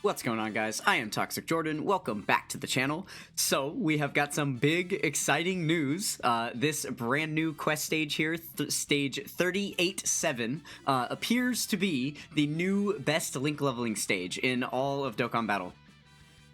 What's going on, guys? I am Toxic Jordan. Welcome back to the channel. So we have got some big exciting news. This brand new quest stage here, stage 38-7, appears to be the new best link leveling stage in all of Dokkan Battle.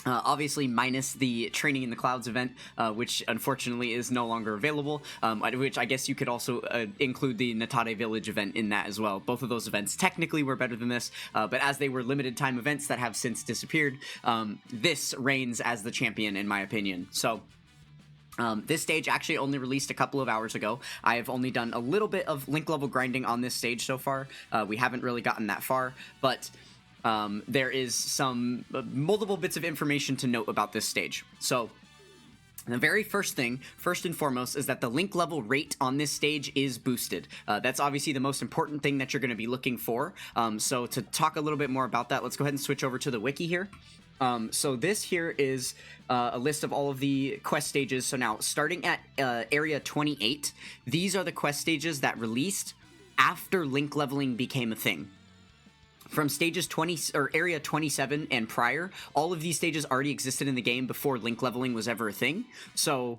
Obviously minus the Training in the Clouds event, which unfortunately is no longer available, which I guess you could also include the Natade Village event in that as well. Both of those events technically were better than this, but as they were limited time events that have since disappeared, this reigns as the champion in my opinion. So this stage actually only released a couple of hours ago. I have only done a little bit of link level grinding on this stage so far. We haven't really gotten that far, but there is some multiple bits of information to note about this stage. So the very first thing, first and foremost, is that the link level rate on this stage is boosted. That's obviously the most important thing that you're going to be looking for. So to talk a little bit more about that, let's go ahead and switch over to the wiki here. So this here is a list of all of the quest stages. So now, starting at area 28, these are the quest stages that released after link leveling became a thing. From stages 20 or area 27 and prior, all of these stages already existed in the game before link leveling was ever a thing. So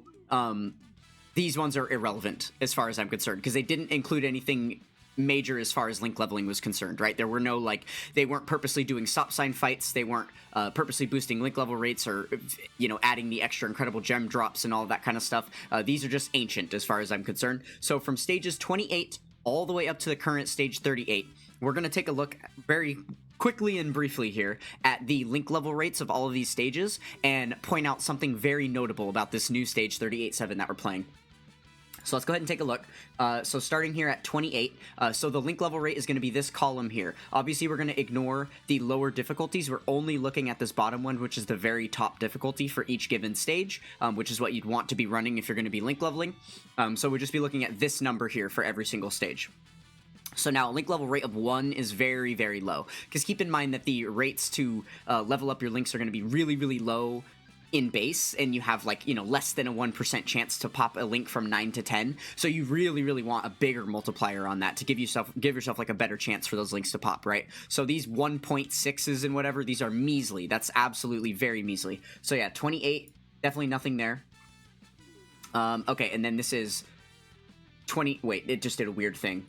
these ones are irrelevant as far as I'm concerned, because they didn't include anything major as far as link leveling was concerned, right? There were no, like, they weren't purposely doing stop sign fights, they weren't purposely boosting link level rates or, you know, adding the extra incredible gem drops and all of that kind of stuff. These are just ancient as far as I'm concerned. So from stages 28 all the way up to the current stage 38, we're going to take a look very quickly and briefly here at the link level rates of all of these stages and point out something very notable about this new stage 38-7 that we're playing. So let's go ahead and take a look. So starting here at 28, so the link level rate is going to be this column here. Obviously, we're going to ignore the lower difficulties. We're only looking at this bottom one, which is the very top difficulty for each given stage, which is what you'd want to be running if you're going to be link leveling. So we'll just be looking at this number here for every single stage. So now a link level rate of 1 is very, very low, because keep in mind that the rates to level up your links are going to be really, really low in base, and you have, like, you know, less than a 1% chance to pop a link from 9 to 10. So you really, really want a bigger multiplier on that to give yourself like a better chance for those links to pop, right? So these 1.6s and whatever, these are measly. That's absolutely very measly. So yeah, 28, definitely nothing there. Okay, and then this is 20. Wait, it just did a weird thing.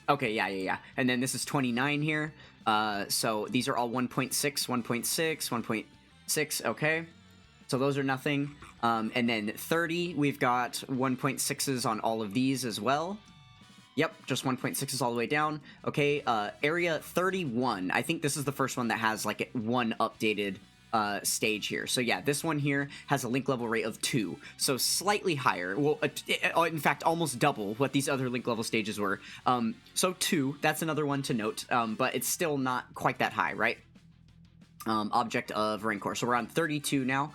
Okay, yeah. And then this is 29 here. So these are all 1.6, 1.6, 1.6, okay. So those are nothing. And then 30, we've got 1.6s on all of these as well. Yep, just 1.6s all the way down. Okay, area 31, I think this is the first one that has, like, one updated stage here. So yeah, this one here has a link level rate of 2, so slightly higher. Well, in fact, almost double what these other link level stages were. So 2, that's another one to note, but it's still not quite that high, right? Object of Rancor. So we're on 32 now.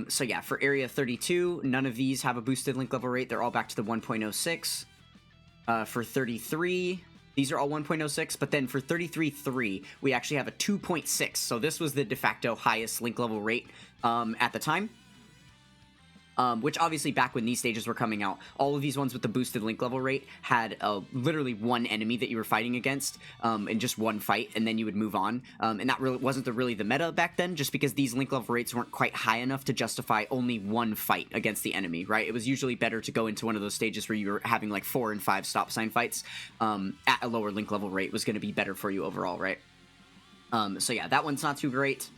So yeah, for area 32, none of these have a boosted link level rate. They're all back to the 1.06. For 33, these are all 1.06, but then for 33.3, we actually have a 2.6, so this was the de facto highest link level rate at the time. Which obviously back when these stages were coming out, all of these ones with the boosted link level rate had literally one enemy that you were fighting against in just one fight, and then you would move on. And that really wasn't really the meta back then, just because these link level rates weren't quite high enough to justify only one fight against the enemy, right? It was usually better to go into one of those stages where you were having like 4 and 5 stop sign fights at a lower link level rate was going to be better for you overall, right? So yeah, that one's not too great.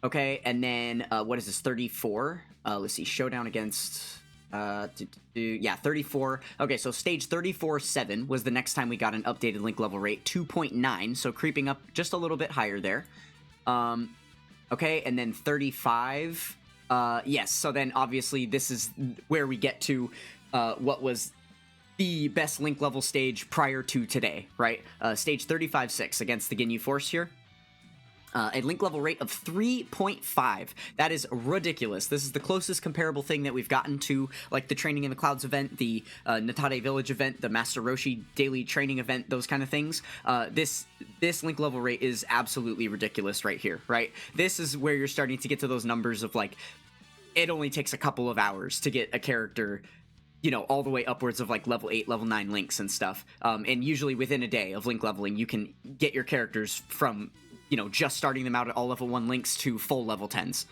Okay, and then what is this, 34? Let's see, showdown against, yeah, 34. Okay, so stage 34-7 was the next time we got an updated link level rate, 2.9, so creeping up just a little bit higher there. Okay, and then 35, yes, so then obviously this is where we get to what was the best link level stage prior to today, right? Stage 35-6 against the Ginyu Force here. A link level rate of 3.5. That is ridiculous. This is the closest comparable thing that we've gotten to, like, the Training in the Clouds event, the Natade Village event, the Master Roshi daily training event, those kind of things. This link level rate is absolutely ridiculous right here, right? This is where you're starting to get to those numbers of, like, it only takes a couple of hours to get a character, you know, all the way upwards of, like, level 8, level 9 links and stuff. And usually within a day of link leveling, you can get your characters from just starting them out at all level 1 links to full level 10s.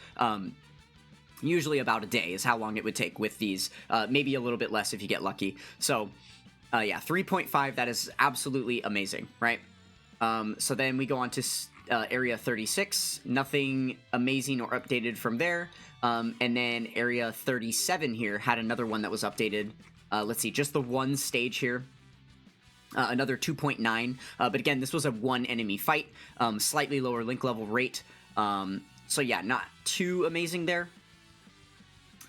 Usually about a day is how long it would take with these, maybe a little bit less if you get lucky. So yeah, 3.5, that is absolutely amazing, right? So then we go on to area 36, nothing amazing or updated from there. And then area 37 here had another one that was updated. Let's see, just the one stage here. Another 2.9, but again, this was a one enemy fight, slightly lower link level rate. So yeah, not too amazing there.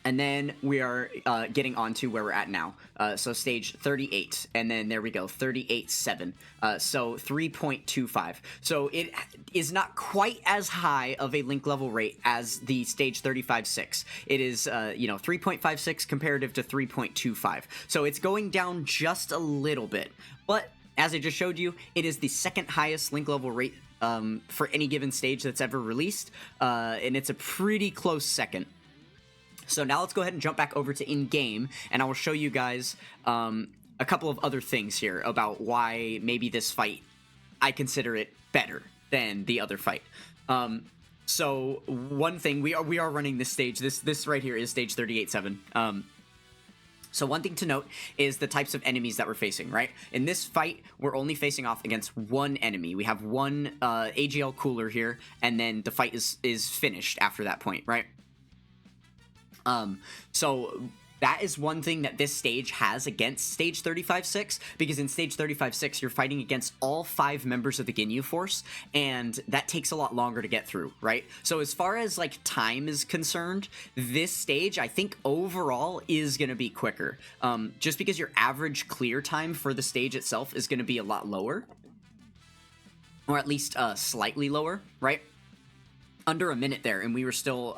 And then we are getting on to where we're at now. So stage 38, and then there we go, 38.7. So 3.25. So it is not quite as high of a link level rate as the stage 35.6. It is, 3.56 comparative to 3.25. So it's going down just a little bit. But as I just showed you, it is the second highest link level rate for any given stage that's ever released. And it's a pretty close second. So now let's go ahead and jump back over to in-game, and I will show you guys a couple of other things here about why maybe this fight, I consider it better than the other fight. So one thing, we are running this stage, this right here is stage 38.7. So one thing to note is the types of enemies that we're facing, right? In this fight, we're only facing off against one enemy. We have one AGL cooler here, and then the fight is finished after that point, right? So that is one thing that this stage has against stage 35.6, because in stage 35.6, you're fighting against all 5 members of the Ginyu Force, and that takes a lot longer to get through, right? So as far as, like, time is concerned, this stage, I think, overall is going to be quicker, just because your average clear time for the stage itself is going to be a lot lower, or at least, slightly lower, right? Under a minute there, and we were still,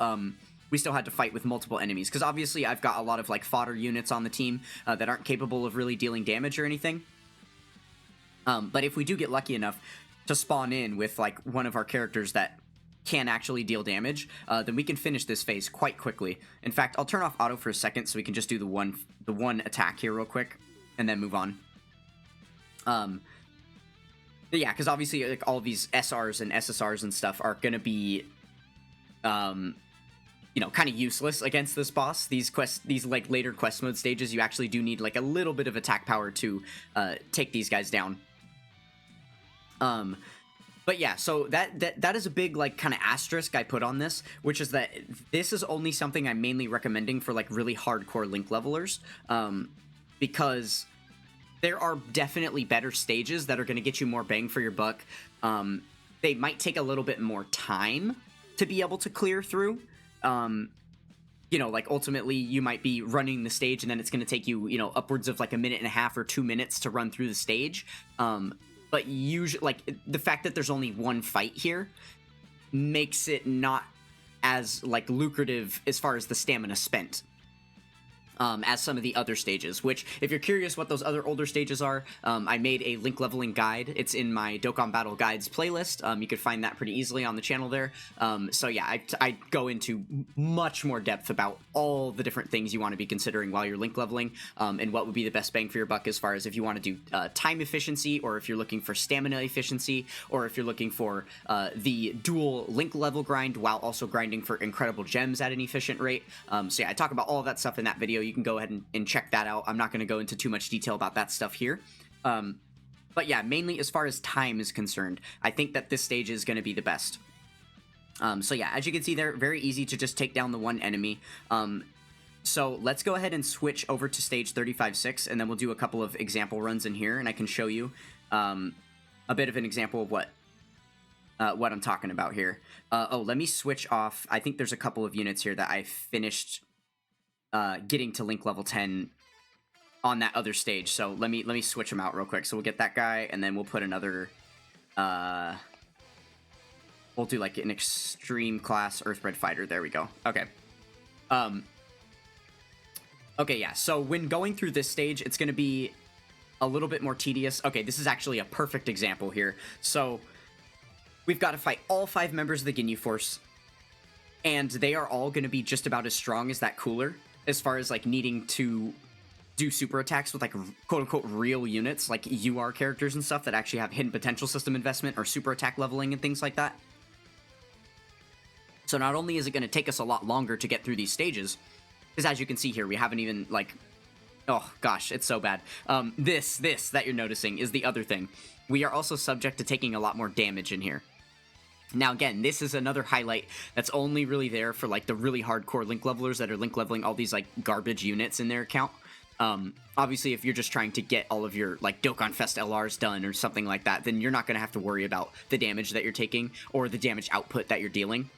we still had to fight with multiple enemies, because obviously I've got a lot of, like, fodder units on the team that aren't capable of really dealing damage or anything. But if we do get lucky enough to spawn in with, like, one of our characters that can actually deal damage, then we can finish this phase quite quickly. In fact, I'll turn off auto for a second so we can just do the one attack here real quick, and then move on. But yeah, because obviously, like, all these SRs and SSRs and stuff are going to be kind of useless against this boss. These like later quest mode stages, you actually do need like a little bit of attack power to take these guys down. But yeah, so that is a big, like, kind of asterisk I put on this, which is that this is only something I'm mainly recommending for, like, really hardcore link levelers, because there are definitely better stages that are going to get you more bang for your buck. They might take a little bit more time to be able to clear through. Like, ultimately you might be running the stage and then it's going to take you, upwards of like a minute and a half or 2 minutes to run through the stage. But usually, like, the fact that there's only one fight here makes it not as, like, lucrative as far as the stamina spent. As some of the other stages, which, if you're curious what those other older stages are, I made a link leveling guide. It's in my Dokkan Battle Guides playlist. You could find that pretty easily on the channel there. So yeah, I go into much more depth about all the different things you want to be considering while you're link leveling, and what would be the best bang for your buck as far as if you want to do time efficiency, or if you're looking for stamina efficiency, or if you're looking for the dual link level grind while also grinding for incredible gems at an efficient rate. So yeah, I talk about all of that stuff in that video. You can go ahead and check that out. I'm not going to go into too much detail about that stuff here. But yeah, mainly as far as time is concerned, I think that this stage is going to be the best. So yeah, as you can see there, very easy to just take down the one enemy. So let's go ahead and switch over to stage 35.6, and then we'll do a couple of example runs in here, and I can show you a bit of an example of what I'm talking about here. Let me switch off. I think there's a couple of units here that I finished getting to link level 10 on that other stage. So let me switch them out real quick. So we'll get that guy, and then we'll put another, we'll do like an extreme class Earthbred fighter. There we go. Okay. Okay, yeah. So when going through this stage, it's going to be a little bit more tedious. Okay, this is actually a perfect example here. So we've got to fight all 5 members of the Ginyu Force, and they are all going to be just about as strong as that cooler, as far as, like, needing to do super attacks with, like, quote-unquote real units, like UR characters and stuff that actually have hidden potential system investment or super attack leveling and things like that. So not only is it going to take us a lot longer to get through these stages, because as you can see here, we haven't even, like, oh gosh, it's so bad. This that you're noticing is the other thing. We are also subject to taking a lot more damage in here. Now again, this is another highlight that's only really there for like the really hardcore link levelers that are link leveling all these like garbage units in their account. Obviously, if you're just trying to get all of your like Dokkan Fest LRs done or something like that, then you're not going to have to worry about the damage that you're taking or the damage output that you're dealing.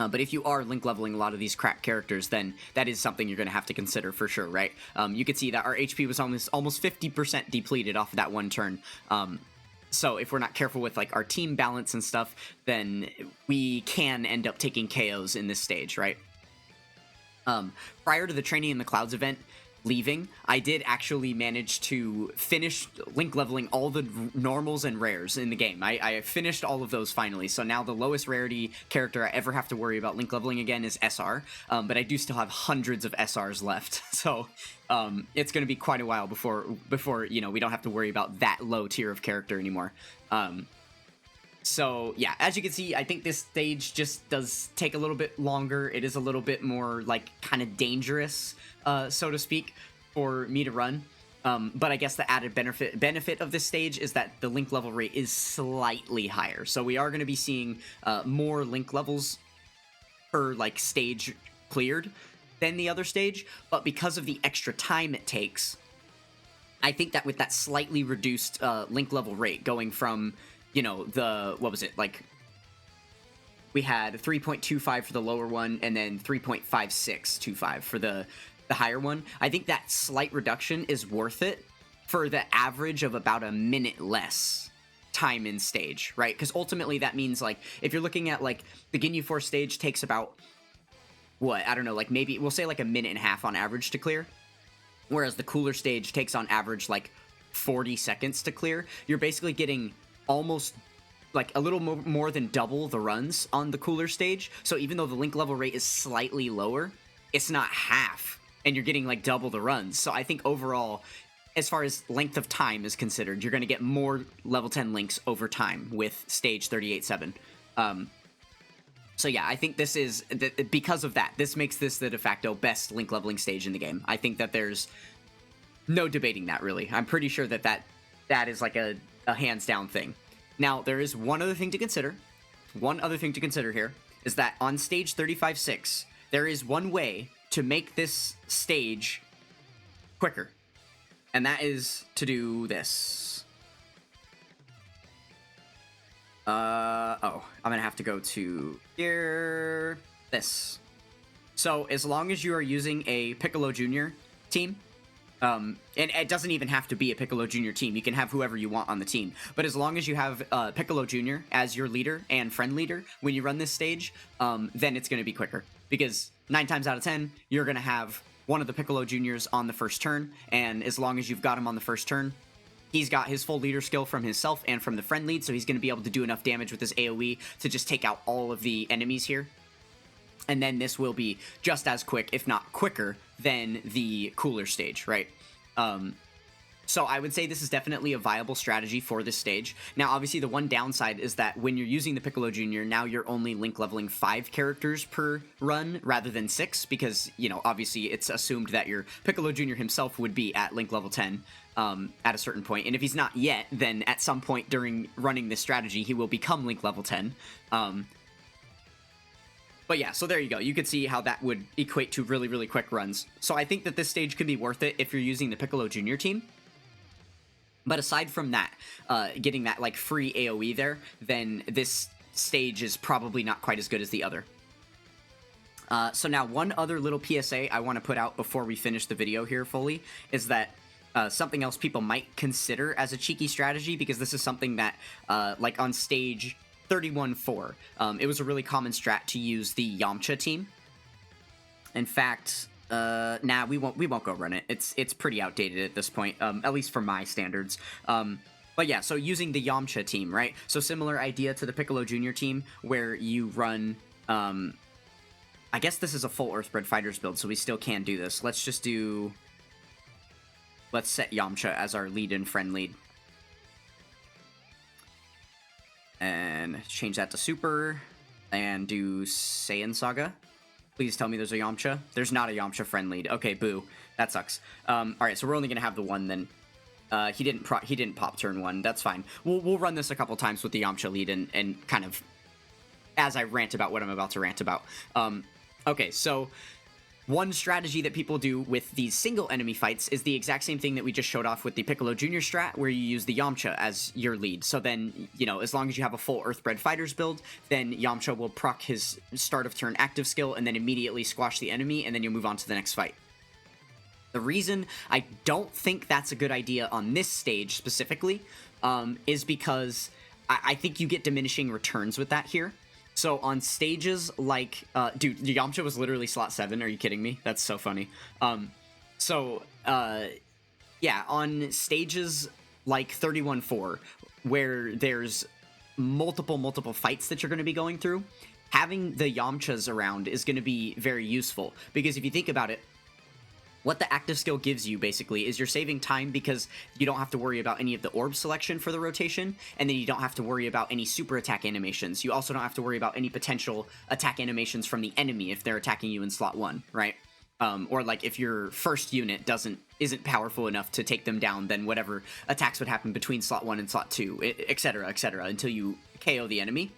But if you are link leveling a lot of these crap characters, then that is something you're going to have to consider for sure, right? You can see that our HP was almost 50% depleted off of that one turn. So if we're not careful with like our team balance and stuff, then we can end up taking KOs in this stage, right? Prior to the Training in the Clouds event leaving, I did actually manage to finish link leveling all the normals and rares in the game. I finished all of those finally, so now the lowest rarity character I ever have to worry about link leveling again is SR, but I do still have hundreds of SRs left, so it's going to be quite a while before you know, we don't have to worry about that low tier of character anymore. So yeah, as you can see, I think this stage just does take a little bit longer. It is a little bit more like kind of dangerous, so to speak, for me to run. But I guess the added benefit of this stage is that the link level rate is slightly higher. So we are going to be seeing more link levels per like stage cleared than the other stage. But because of the extra time it takes, I think that with that slightly reduced link level rate going from, you know, what was it, like, we had 3.25 for the lower one, and then 3.5625 for the higher one. I think that slight reduction is worth it for the average of about a minute less time in stage, right? Because ultimately that means, like, if you're looking at, like, the Ginyu Force stage takes about, what, I don't know, like, maybe, we'll say, like, a minute and a half on average to clear, whereas the cooler stage takes on average, like, 40 seconds to clear. You're basically getting almost like a little more than double the runs on the cooler stage. So even though the link level rate is slightly lower, it's not half, and you're getting like double the runs. So I think overall, as far as length of time is considered, you're going to get more level 10 links over time with stage 38-7. So yeah, I think this is, because of that, this makes this the de facto best link leveling stage in the game. I think that there's no debating that, really. I'm pretty sure that is like a hands down thing. Now, there is one other thing to consider. One other thing to consider here is that on stage 35-6, there is one way to make this stage quicker. And that is to do this. I'm gonna have to go to here. This. So, as long as you are using a Piccolo Jr. team, and it doesn't even have to be a Piccolo Jr. team. You can have whoever you want on the team. But as long as you have Piccolo Jr. as your leader and friend leader when you run this stage, then it's going to be quicker. Because 9 times out of 10, you're going to have one of the Piccolo Juniors on the first turn, and as long as you've got him on the first turn, he's got his full leader skill from himself and from the friend lead, so he's going to be able to do enough damage with his AoE to just take out all of the enemies here. And then this will be just as quick, if not quicker, than the cooler stage, right? So I would say this is definitely a viable strategy for this stage. Now, obviously, the one downside is that when you're using the Piccolo Jr., now you're only link leveling 5 characters per run rather than 6, because, you know, obviously it's assumed that your Piccolo Jr. himself would be at link level 10 at a certain point. And if he's not yet, then at some point during running this strategy, he will become link level 10. But yeah, so there you go. You could see how that would equate to really, really quick runs. So I think that this stage could be worth it if you're using the Piccolo Jr. team. But aside from that, getting that like free AoE there, then this stage is probably not quite as good as the other. So now one other little PSA I want to put out before we finish the video here fully is that something else people might consider as a cheeky strategy, because this is something that like on stage 31-4, it was a really common strat to use the Yamcha team. In fact, nah, we won't go run it. It's pretty outdated at this point, at least for my standards. But yeah, so using the Yamcha team, right? So similar idea to the Piccolo Jr. team, where you run, I guess this is a full Earthbred Fighters build, so we still can do this. Let's set Yamcha as our lead and friend lead. And change that to super. and do Saiyan Saga. Please tell me there's a Yamcha. There's not a Yamcha friend lead. Okay, boo. That sucks. Alright, so we're only gonna have the one then. He didn't pop turn 1. That's fine. We'll run this a couple times with the Yamcha lead and kind of as I rant about what I'm about to rant about. Okay, so one strategy that people do with these single enemy fights is the exact same thing that we just showed off with the Piccolo Jr. strat, where you use the Yamcha as your lead. So then, you know, as long as you have a full Earthbred Fighters build, then Yamcha will proc his start of turn active skill and then immediately squash the enemy, and then you'll move on to the next fight. The reason I don't think that's a good idea on this stage specifically is because I think you get diminishing returns with that here. So on stages like, dude, Yamcha was literally slot 7. Are you kidding me? That's so funny. Yeah, on stages like 31-4, where there's multiple fights that you're going to be going through, having the Yamchas around is going to be very useful. Because if you think about it, what the active skill gives you, basically, is you're saving time because you don't have to worry about any of the orb selection for the rotation, and then you don't have to worry about any super attack animations. You also don't have to worry about any potential attack animations from the enemy if they're attacking you in slot 1, right? Or like if your first unit isn't powerful enough to take them down, then whatever attacks would happen between slot 1 and slot 2, etc., until you KO the enemy.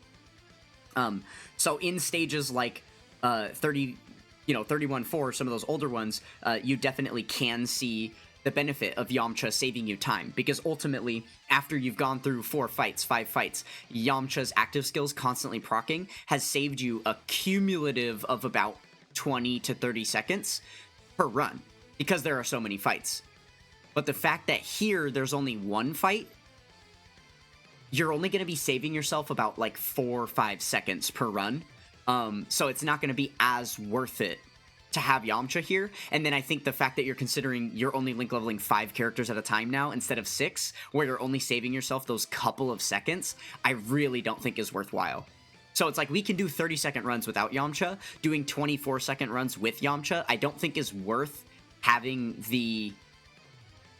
So in stages like 31-4, some of those older ones, you definitely can see the benefit of Yamcha saving you time, because ultimately, after you've gone through 5 fights, Yamcha's active skills constantly proccing has saved you a cumulative of about 20 to 30 seconds per run, because there are so many fights. But the fact that here there's only one fight, you're only going to be saving yourself about like 4 or 5 seconds per run. So it's not going to be as worth it to have Yamcha here. And then I think the fact that you're considering you're only link leveling 5 characters at a time now instead of 6, where you're only saving yourself those couple of seconds, I really don't think is worthwhile. So it's like we can do 30-second runs without Yamcha. Doing 24-second runs with Yamcha, I don't think is worth having the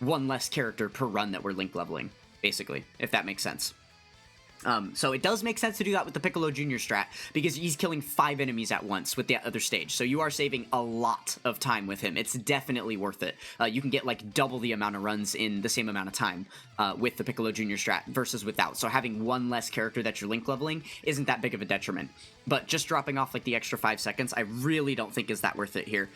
one less character per run that we're link leveling, basically, if that makes sense. So it does make sense to do that with the Piccolo Jr. strat, because he's killing 5 enemies at once with the other stage, so you are saving a lot of time with him. It's definitely worth it. You can get like double the amount of runs in the same amount of time with the Piccolo Jr. strat versus without, so having one less character that you're link leveling isn't that big of a detriment. But just dropping off like the extra 5 seconds, I really don't think is that worth it here.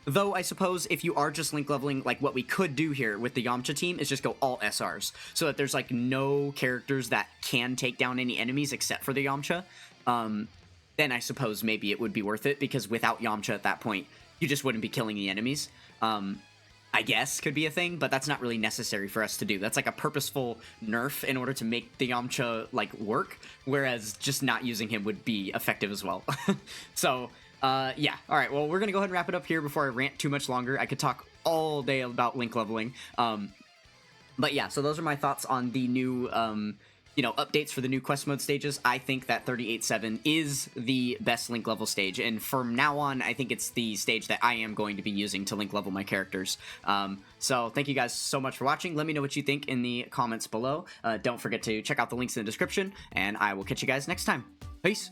Though, I suppose, if you are just link leveling, like what we could do here with the Yamcha team is just go all SRs, so that there's like no characters that can take down any enemies except for the Yamcha. Then I suppose maybe it would be worth it, because without Yamcha at that point, you just wouldn't be killing the enemies. I guess could be a thing, but that's not really necessary for us to do. That's like a purposeful nerf in order to make the Yamcha like work, whereas just not using him would be effective as well. So yeah, alright, well, we're gonna go ahead and wrap it up here before I rant too much longer. I could talk all day about link leveling. But yeah, so those are my thoughts on the new, updates for the new quest mode stages. I think that 38-7 is the best link level stage, and from now on, I think it's the stage that I am going to be using to link level my characters. So thank you guys so much for watching. Let me know what you think in the comments below. Don't forget to check out the links in the description, and I will catch you guys next time. Peace!